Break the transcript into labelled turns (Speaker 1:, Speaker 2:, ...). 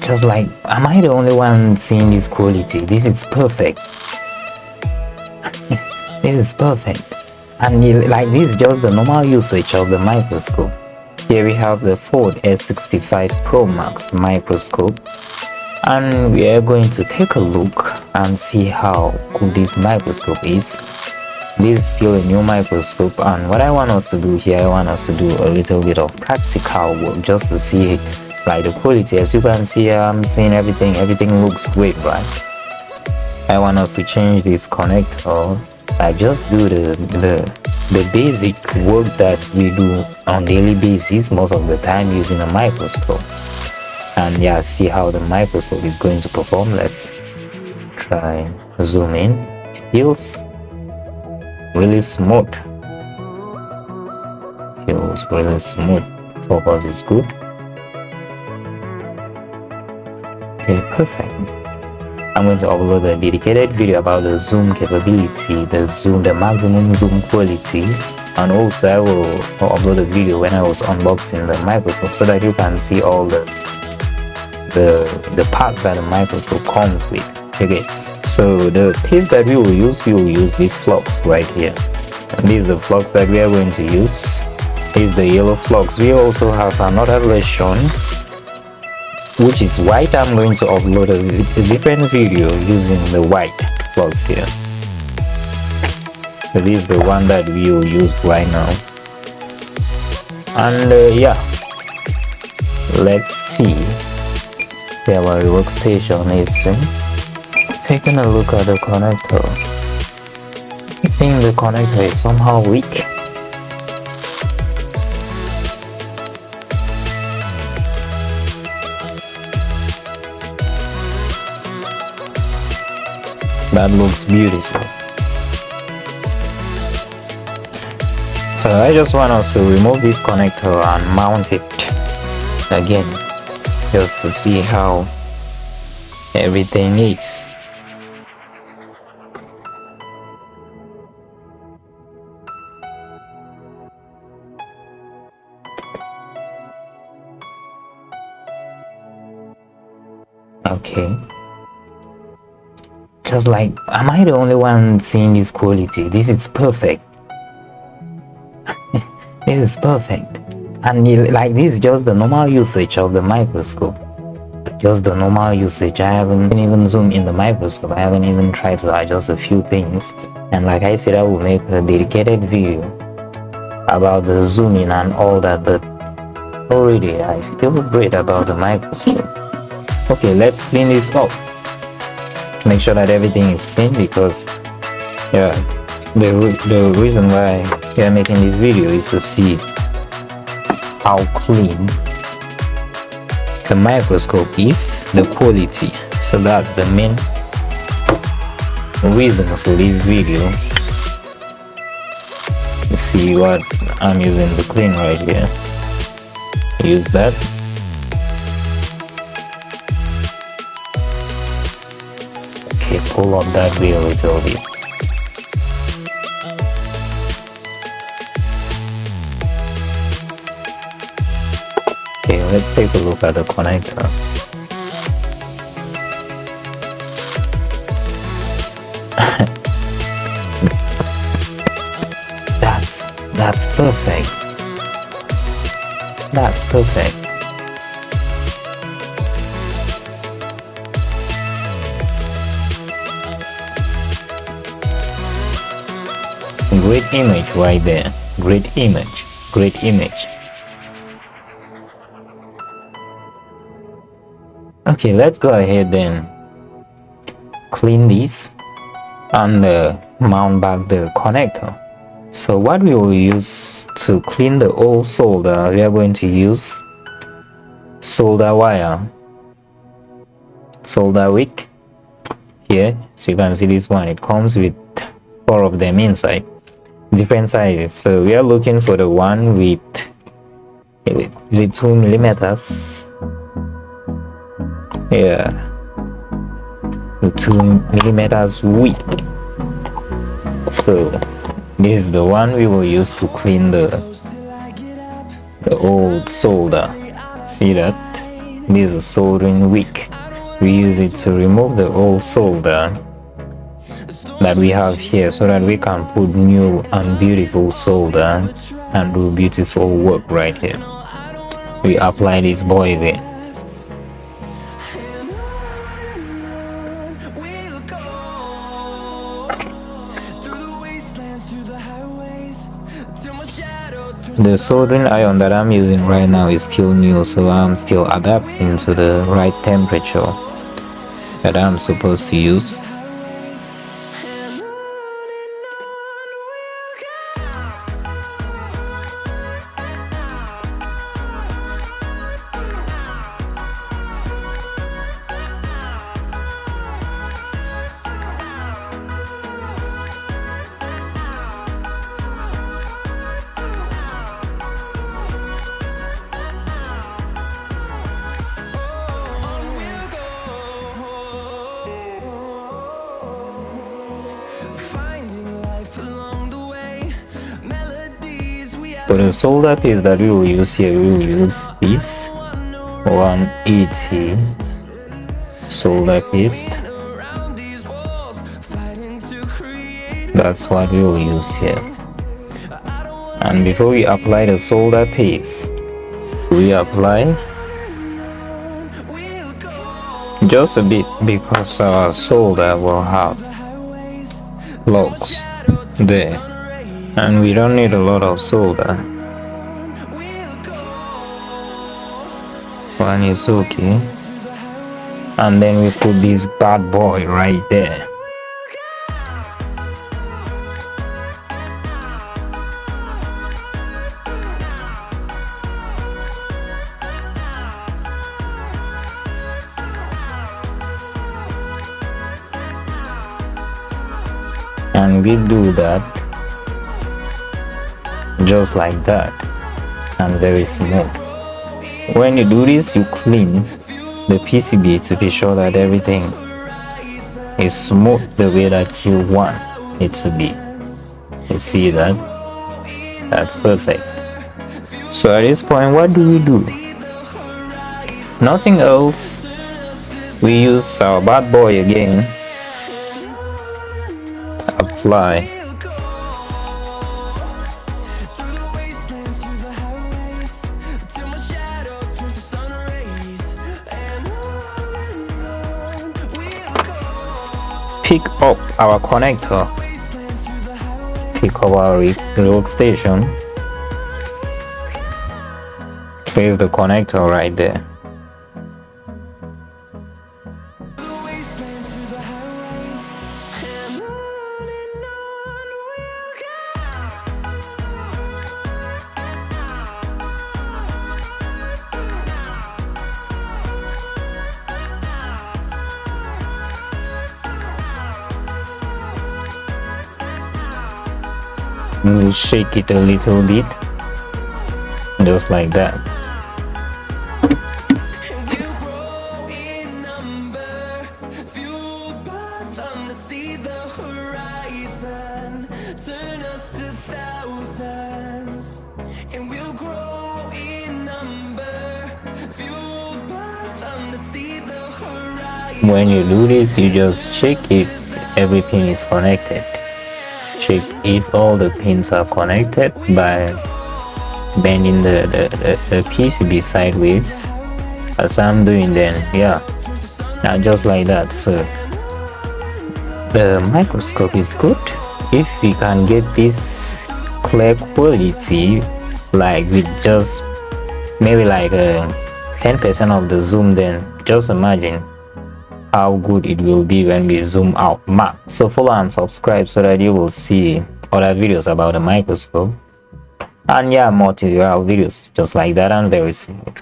Speaker 1: Just like, am I the only one seeing this quality? This is perfect. This is perfect. And like, this is just the normal usage of the microscope. Here we have the Ford S65Pro Max microscope, and we are going to take a look and see how good this microscope is. This is still a new microscope, and what I want us to do here, I want us to do a little bit of practical work just to see like the quality. As you can see, I'm seeing everything looks great, right? I want us to change this connector. I just do the basic work that we do on daily basis most of the time using a microscope, and yeah, see how the microscope is going to perform. Let's try zoom in. Feels really smooth. Feels really smooth. Focus is good. Okay, perfect. I'm going to upload a dedicated video about the zoom capability, the maximum zoom quality, and also I will upload a video when I was unboxing the microscope so that you can see all the parts that the microscope comes with. Okay, so the paste that we will use this flux right here, and this is the flux that we are going to use. This is the yellow flux. We also have another version which is white. I'm going to upload a different video using the white flux here. So this is the one that we will use right now, and yeah, let's see. Here our workstation is taking a look at the connector. I think the connector is somehow weak. That looks beautiful. So I just want us to remove this connector and mount it again, just to see how everything is. Okay. Just like, am I the only one seeing this quality? This is perfect. This is perfect. And like, this is just the normal usage of the microscope. Just the normal usage. I haven't even zoomed in the microscope. I haven't even tried to adjust a few things. And like I said, I will make a dedicated video about the zooming and all that, but already I feel great about the microscope. Okay, let's clean this up. Make sure that everything is clean, because yeah, the reason why we are making this video is to see how clean the microscope is, the quality. So that's the main reason for this video. You see what I'm using to clean right here. Use that. Okay, pull up that wheel a little bit. Okay, let's take a look at the connector. That's perfect. That's perfect. Great image right there. Great image. Great image. Okay, let's go ahead and clean this and mount back the connector. So what we will use to clean the old solder, we are going to use solder wire, solder wick here. So you can see this one, it comes with 4 of them inside, different sizes. So we are looking for the one with the 2 millimeters. Yeah, the 2 millimeters width. So this is the one we will use to clean the old solder. See that? This is soldering wick. We use it to remove the old solder that we have here so that we can put new and beautiful solder and do beautiful work right here. We apply this boy again. The soldering iron that I'm using right now is still new, so I'm still adapting to the right temperature that I'm supposed to use. For the solder piece that we will use here, we will use this 180 solder piece. That's what we will use here. And before we apply the solder piece, we apply just a bit because our solder will have logs there. And we don't need a lot of solder. One is okay. And then we put this bad boy right there. And we do that just like that, and very smooth. When you do this, you clean the PCB to be sure that everything is smooth the way that you want it to be. You see that? That's perfect. So at this point, what do we do? Nothing else. We use our bad boy again. Apply. Pick up our connector, pick up our workstation, place the connector right there. We'll shake it a little bit, just like that. When you do this, you just check if everything is connected. Check if all the pins are connected by bending the PCB sideways, as I'm doing. Then yeah, now just like that. So the microscope is good. If we can get this clear quality, like with just maybe like 10% of the zoom, then just imagine how good it will be when we zoom out max. So follow and subscribe so that you will see other videos about the microscope, and yeah, more tutorial videos just like that, and very smooth.